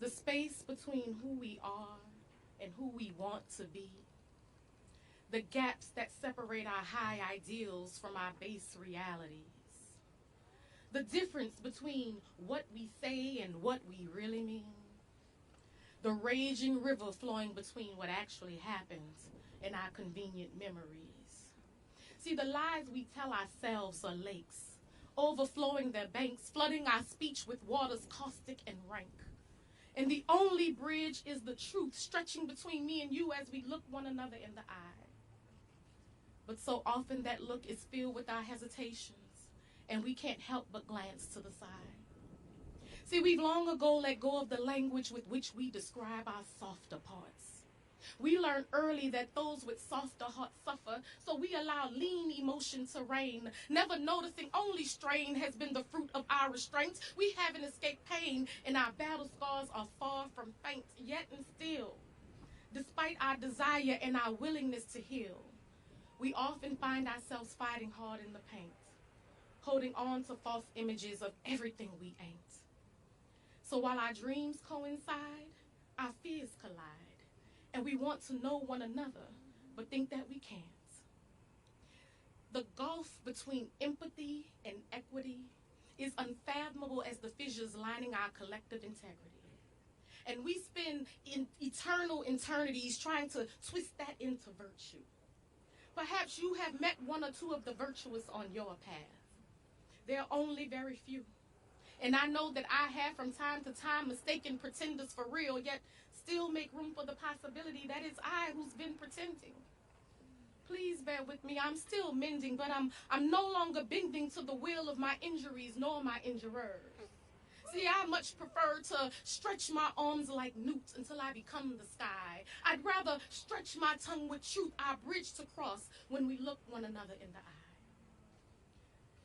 the space between who we are and who we want to be, the gaps that separate our high ideals from our base realities, the difference between what we say and what we really mean, the raging river flowing between what actually happens and our convenient memories. See, the lies we tell ourselves are lakes, overflowing their banks, flooding our speech with waters caustic and rank. And the only bridge is the truth stretching between me and you as we look one another in the eye. But so often that look is filled with our hesitations, and we can't help but glance to the side. See, we've long ago let go of the language with which we describe our softer parts. We learned early that those with softer hearts suffer, so we allow lean emotion to reign, never noticing only strain has been the fruit of our restraints. We haven't escaped pain, and our battle scars are far from faint, yet and still, despite our desire and our willingness to heal, we often find ourselves fighting hard in the paint, holding on to false images of everything we ain't. So while our dreams coincide, our fears collide, and we want to know one another, but think that we can't. The gulf between empathy and equity is unfathomable as the fissures lining our collective integrity. And we spend eternal eternities trying to twist that into virtue. Perhaps you have met one or two of the virtuous on your path. There are only very few. And I know that I have from time to time mistaken pretenders for real, yet still make room for the possibility that it's I who's been pretending. Please bear with me, I'm still mending, but I'm no longer bending to the will of my injuries nor my injurers. See, I much prefer to stretch my arms like newts until I become the sky. I'd rather stretch my tongue with truth, our bridge to cross when we look one another in the eye.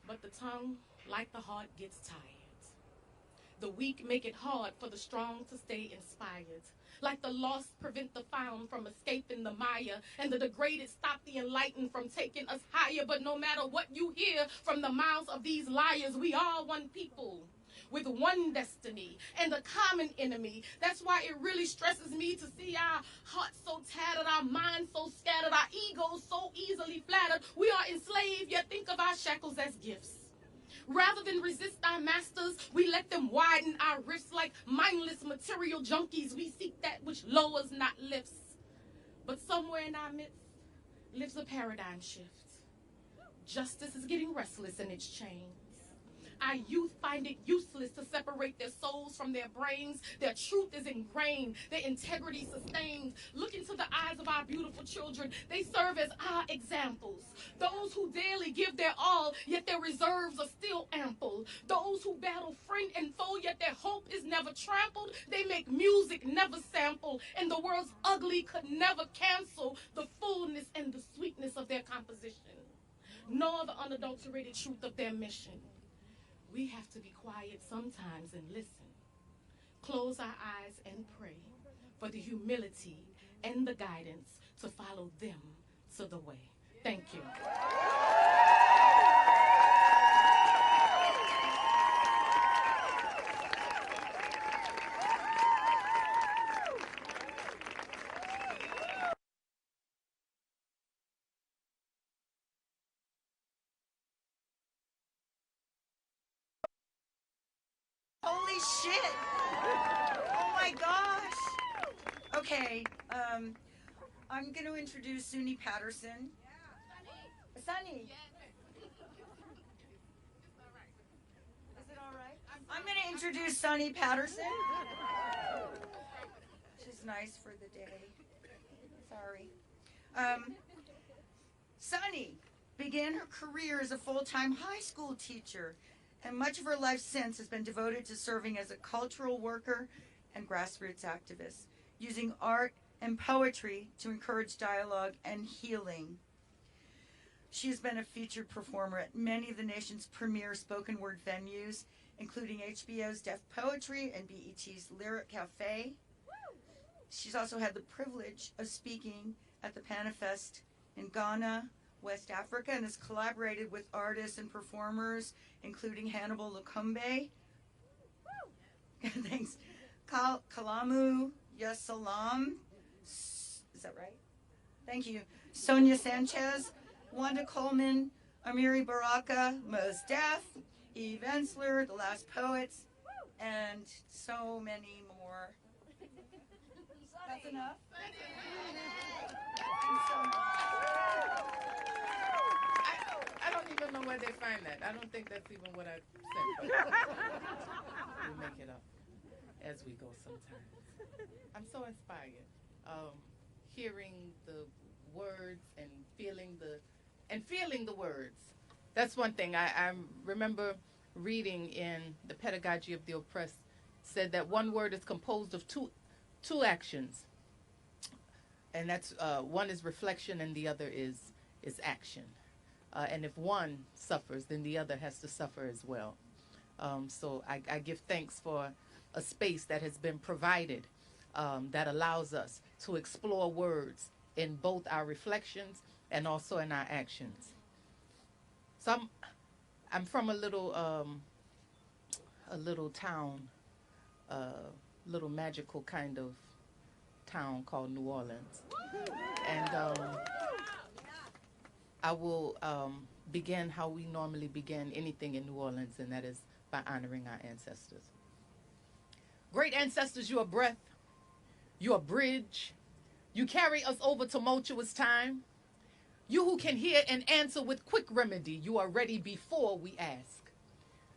But the tongue, like the heart, gets tired. The weak make it hard for the strong to stay inspired. Like the lost prevent the found from escaping the mire, and the degraded stop the enlightened from taking us higher. But no matter what you hear from the mouths of these liars, we are one people with one destiny and a common enemy. That's why it really stresses me to see our hearts so tattered, our minds so scattered, our egos so easily flattered. We are enslaved, yet think of our shackles as gifts. Rather than resist our masters, we let them widen our rifts like mindless material junkies. We seek that which lowers, not lifts. But somewhere in our midst lives a paradigm shift. Justice is getting restless in its chains. Our youth find it useless to separate their souls from their brains. Their truth is ingrained, their integrity sustained. Look into the eyes of our beautiful children. They serve as our examples. Those who daily give their all, yet their reserves are still ample. Those who battle friend and foe, yet their hope is never trampled. They make music never sample, and the world's ugly could never cancel the fullness and the sweetness of their composition, nor the unadulterated truth of their mission. We have to be quiet sometimes and listen. Close our eyes and pray for the humility and the guidance to follow them to the way. Thank you. Holy shit! Oh my gosh! Okay, I'm going to introduce Suni Patterson. Sunny. Is it all right? I'm going to introduce Sunny Patterson. She's nice for the day. Sorry. Sunny began her career as a full-time high school teacher, and much of her life since has been devoted to serving as a cultural worker and grassroots activist, using art and poetry to encourage dialogue and healing. She has been a featured performer at many of the nation's premier spoken word venues, including HBO's Deaf Poetry and BET's Lyric Cafe. She's also had the privilege of speaking at the Panifest in Ghana, West Africa, and has collaborated with artists and performers, including Hannibal Lukumbe. Thanks. Kalamu Yasalam. Is that right? Thank you. Sonia Sanchez, Wanda Coleman, Amiri Baraka, Mos Def, Eve Ensler, The Last Poets, and so many more. That's enough? I don't even know where they find that. I don't think that's even what I said. But we make it up as we go sometimes. I'm so inspired. Hearing the words and feeling the words. That's one thing. I remember reading in The Pedagogy of the Oppressed said that one word is composed of two actions. And that's one is reflection and the other is action. And if one suffers, then the other has to suffer as well. So I give thanks for a space that has been provided that allows us to explore words in both our reflections and also in our actions. So I'm from a little town, little magical kind of town called New Orleans, and I will begin how we normally begin anything in New Orleans, and that is by honoring our ancestors. Great ancestors, you are breath, you are bridge, you carry us over tumultuous time. You who can hear and answer with quick remedy, you are ready before we ask.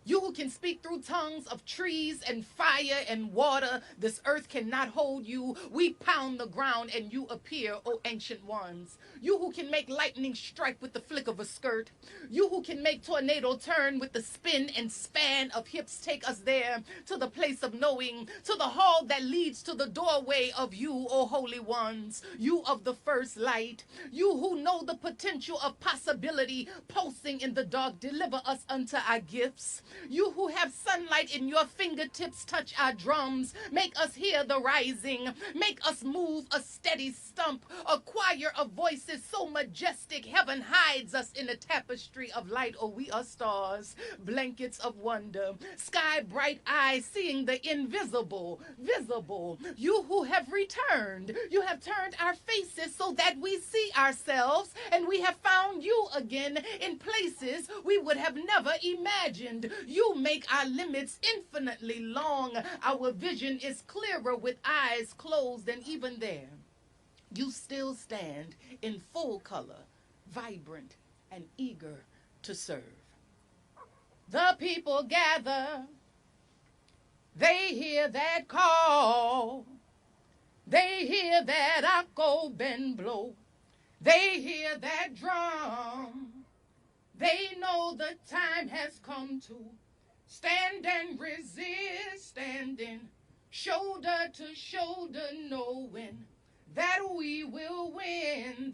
You who can speak through tongues of trees and fire and water, this earth cannot hold you. We pound the ground and you appear, O ancient ones. You who can make lightning strike with the flick of a skirt. You who can make tornado turn with the spin and span of hips, take us there to the place of knowing, to the hall that leads to the doorway of you, O holy ones. You of the first light. You who know the potential of possibility pulsing in the dark, deliver us unto our gifts. You who have sunlight in your fingertips, touch our drums, make us hear the rising, make us move a steady stump, a choir of voices so majestic, heaven hides us in a tapestry of light. Oh, we are stars, blankets of wonder, sky bright eyes seeing the invisible, visible. You who have returned, you have turned our faces so that we see ourselves, and we have found you again in places we would have never imagined. You make our limits infinitely long. Our vision is clearer with eyes closed, and even there, you still stand in full color, vibrant and eager to serve. The people gather. They hear that call. They hear that echo bend blow. They hear that drum. They know the time has come to stand and resist, standing shoulder to shoulder, knowing that we will win.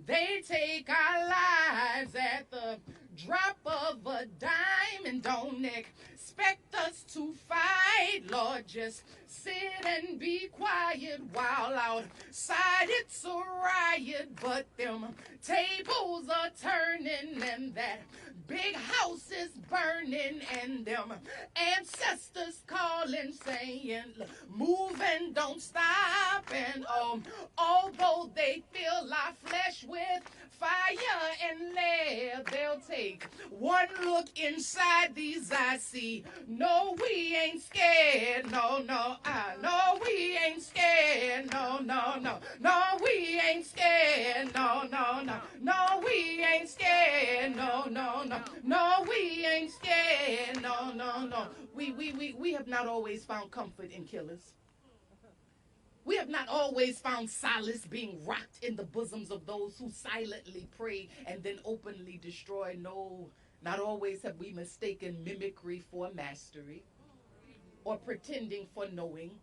They take our lives at the drop of a dime, and don't expect us to fight. Lord, just sit and be quiet while outside it's a riot. But them tables are turning and that big house is burning, and them ancestors calling, saying, move and don't stop. And although they fill our flesh with fire and lead, they'll take one look inside these eyes, see, no, we ain't scared, no, no, we ain't scared, no, we ain't scared, no, we ain't scared, no, we ain't scared, no. We have not always found comfort in killers. We have not always found solace being rocked in the bosoms of those who silently pray and then openly destroy. No, not always have we mistaken mimicry for mastery, or pretending for knowing,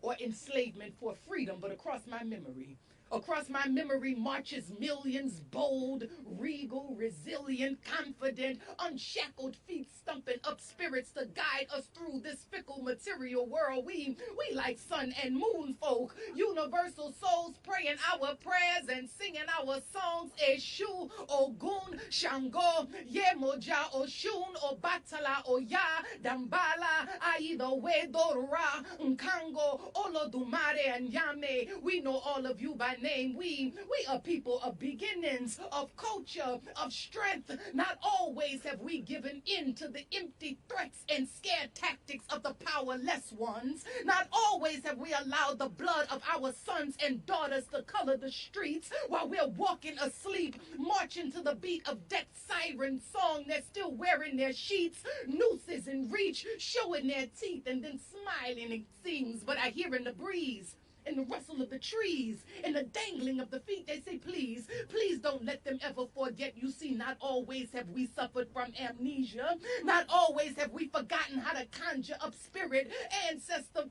or enslavement for freedom. But across my memory marches millions, bold, regal, resilient, confident, unshackled feet stumping up spirits to guide us through this fickle material world. We like sun and moon folk, universal souls praying our prayers and singing our songs. Eshu, Ogun, Shango, Yemoja, Oshun, Obatala, Oya, Dambala, Aida, Wedora, Nkango, Olodumare, and Yame. We know all of you by name. We are people of beginnings, of culture, of strength. Not always have we given in to the empty threats and scare tactics of the powerless ones. Not always have we allowed the blood of our sons and daughters to color the streets while we're walking asleep, marching to the beat of death siren song. They're still wearing their sheets, nooses in reach, showing their teeth, and then smiling, it seems. But I hear in the breeze, in the rustle of the trees, in the dangling of the feet, they say, please, please don't let them ever forget. You see, not always have we suffered from amnesia. Not always have we forgotten how to conjure up spirit, ancestor.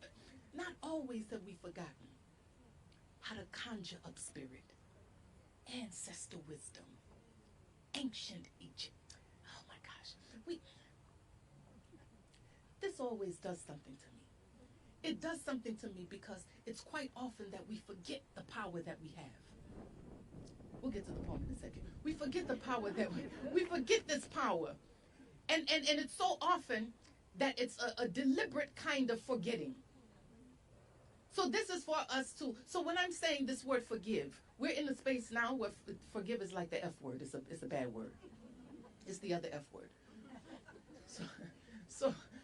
Not always have we forgotten how to conjure up spirit, ancestor wisdom, ancient Egypt. Oh my gosh. This always does something to me. It does something to me because it's quite often that we forget the power that we have. We'll get to the poem in a second. We forget the power that we forget this power. And it's so often that it's a deliberate kind of forgetting. So this is for us too. So when I'm saying this word forgive, we're in a space now where forgive is like the F word. It's a bad word. It's the other F word.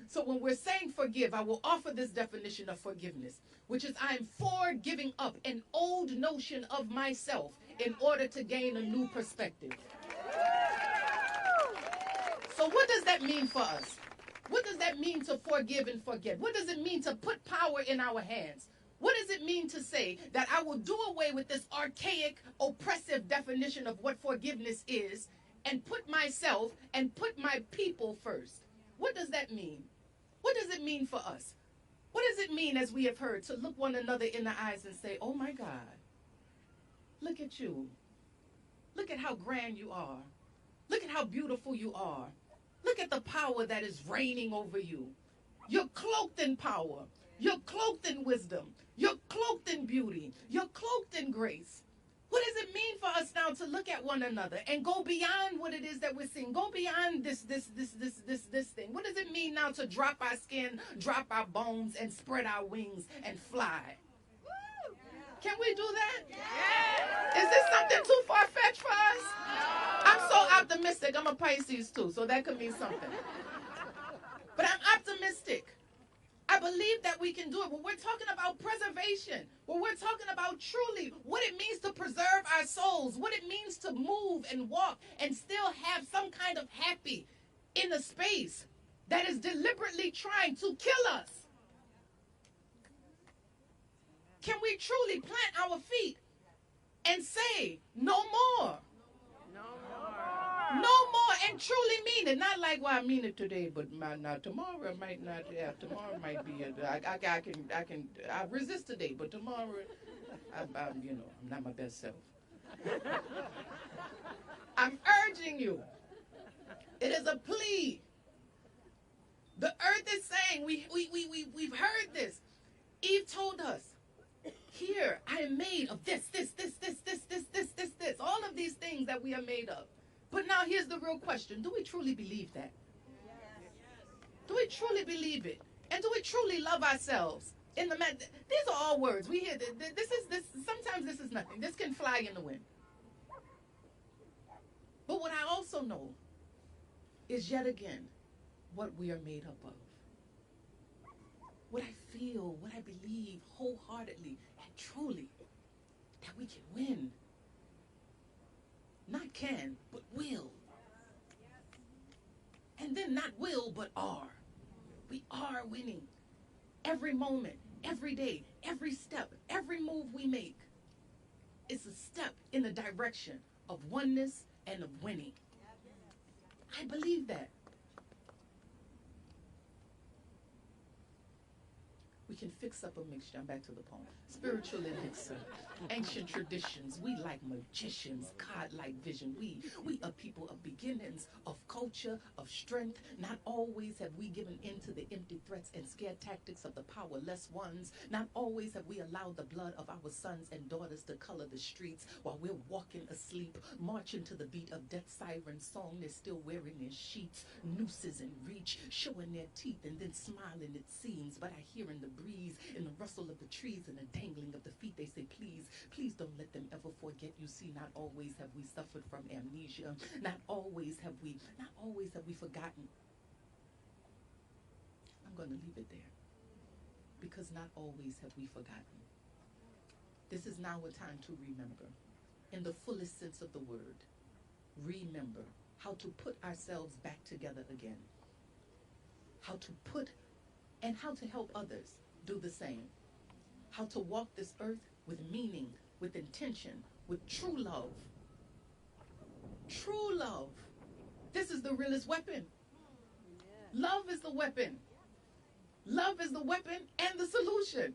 So when we're saying forgive, I will offer this definition of forgiveness, which is I'm for giving up an old notion of myself in order to gain a new perspective. So what does that mean for us? What does that mean to forgive and forget? What does it mean to put power in our hands? What does it mean to say that I will do away with this archaic, oppressive definition of what forgiveness is and put myself and put my people first? What does that mean? What does it mean for us? What does it mean, as we have heard, to look one another in the eyes and say, oh my God, look at you. Look at how grand you are. Look at how beautiful you are. Look at the power that is reigning over you. You're cloaked in power. You're cloaked in wisdom. You're cloaked in beauty. You're cloaked in grace. What does it mean for us now to look at one another and go beyond what it is that we're seeing? Go beyond this thing. What does it mean now to drop our skin, drop our bones, and spread our wings and fly? Can we do that? Yeah. Is this something too far-fetched for us? No. I'm so optimistic. I'm a Pisces too, so that could mean something. But I'm optimistic. I believe that we can do it. When we're talking about preservation, when we're talking about truly what it means to preserve our souls, what it means to move and walk and still have some kind of happy in a space that is deliberately trying to kill us. Can we truly plant our feet and say, no more? No more, and truly mean it. Not like, well, I mean it today, but not tomorrow. Might not. Yeah, tomorrow might be. I resist today, but tomorrow, I'm not my best self. I'm urging you. It is a plea. The earth is saying, we've heard this. Eve told us, here, I am made of this. All of these things that we are made of. But now here's the real question. Do we truly believe that? Do we truly believe it? And do we truly love ourselves? These are all words. We hear this. Sometimes this is nothing. This can fly in the wind. But what I also know is yet again what we are made up of. What I feel, what I believe wholeheartedly and truly that we can win. Not can, but will. And then not will, but are. We are winning. Every moment, every day, every step, every move we make is a step in the direction of oneness and of winning. I believe that. We can fix up a mixture. I'm back to the poem. Spiritual elixir, ancient traditions. We like magicians, God-like vision. We are people of beginnings, of culture, of strength. Not always have we given in to the empty threats and scare tactics of the powerless ones. Not always have we allowed the blood of our sons and daughters to color the streets while we're walking asleep, marching to the beat of death siren song. They're still wearing their sheets, nooses in reach, showing their teeth, and then smiling, it seems. But I hear in the breeze breeze, in the rustle of the trees and the dangling of the feet. They say, please, please don't let them ever forget you. See, not always have we suffered from amnesia. Not always have we forgotten. I'm going to leave it there, because not always have we forgotten. This is now a time to remember, in the fullest sense of the word. Remember how to put ourselves back together again. How to put and how to help others do the same. How to walk this earth with meaning, with intention, with true love. True love. This is the realest weapon. Love is the weapon. Love is the weapon and the solution.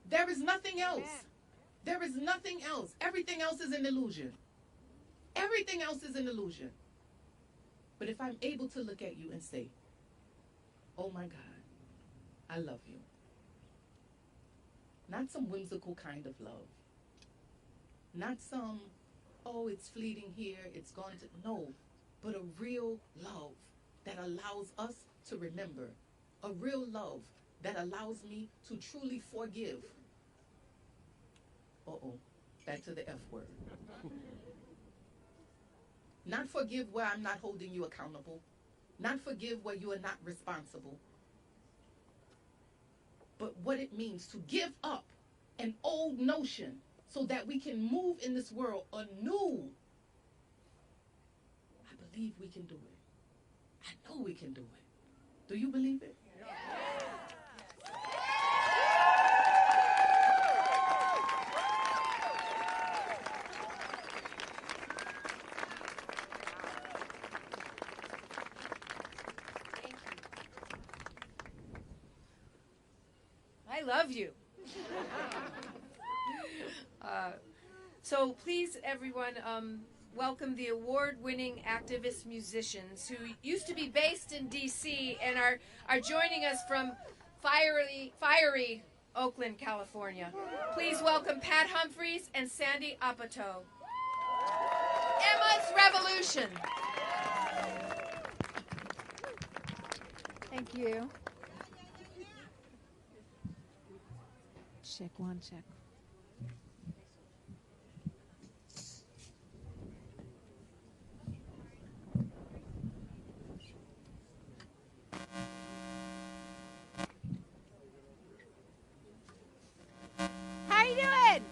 There is nothing else. There is nothing else. Everything else is an illusion. Everything else is an illusion. But if I'm able to look at you and say, oh my God, I love you. Not some whimsical kind of love. Not some, oh, it's fleeting here, it's going to, no. But a real love that allows us to remember. A real love that allows me to truly forgive. Back to the F word. Not forgive where I'm not holding you accountable. Not forgive where you are not responsible. But what it means to give up an old notion so that we can move in this world anew. I believe we can do it. I know we can do it. Do you believe it? I love you. So please, everyone, welcome the award-winning activist musicians who used to be based in D.C. and are joining us from fiery Oakland, California. Please welcome Pat Humphries and Sandy Apatow. Emma's Revolution. Thank you. Check one, check. How you doing?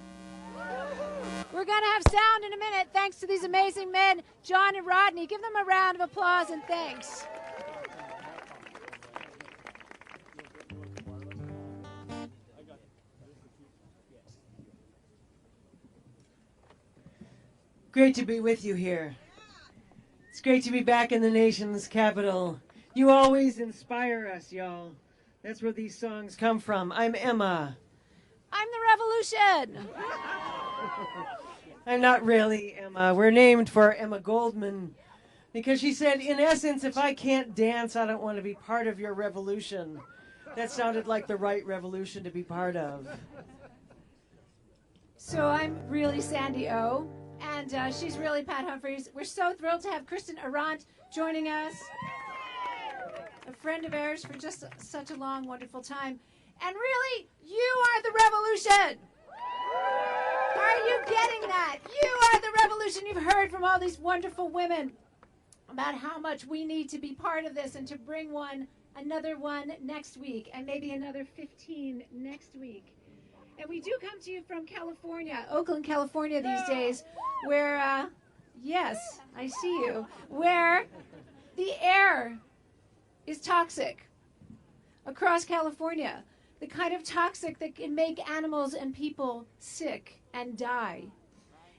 We're going to have sound in a minute thanks to these amazing men, John and Rodney. Give them a round of applause and thanks. Great to be with you here. It's great to be back in the nation's capital. You always inspire us, y'all. That's where these songs come from. I'm Emma. I'm the revolution. I'm not really Emma. We're named for Emma Goldman because she said, in essence, if I can't dance, I don't want to be part of your revolution. That sounded like the right revolution to be part of. So I'm really Sandy O. And she's really Pat Humphries. We're so thrilled to have Kristen Arant joining us, a friend of ours for just such a long, wonderful time. And really, you are the revolution. Are you getting that? You are the revolution. You've heard from all these wonderful women about how much we need to be part of this and to bring another one next week, and maybe another 15 next week. And we do come to you from California, Oakland, California these days, where, yes, I see you, where the air is toxic across California. The kind of toxic that can make animals and people sick and die.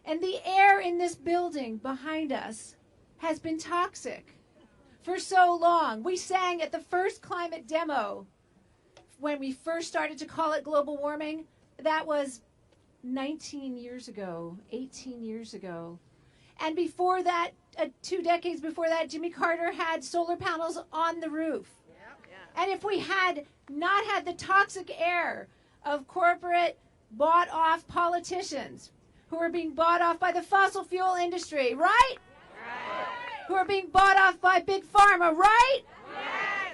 And the air in this building behind us has been toxic for so long. We sang at the first climate demo when we first started to call it global warming. That was 19 years ago, 18 years ago. And before that, 2 decades before that, Jimmy Carter had solar panels on the roof. And if we had not had the toxic air of corporate bought-off politicians who are being bought off by the fossil fuel industry, right? Who are being bought off by Big Pharma, right?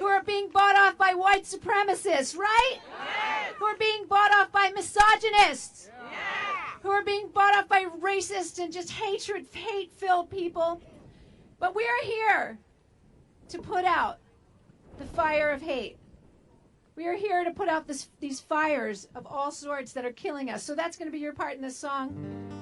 who are being bought off by white supremacists, right? Who are being bought off by misogynists, who are being bought off by racist and just hate-filled people. But we are here to put out the fire of hate. We are here to put out these fires of all sorts that are killing us. So that's going to be your part in this song.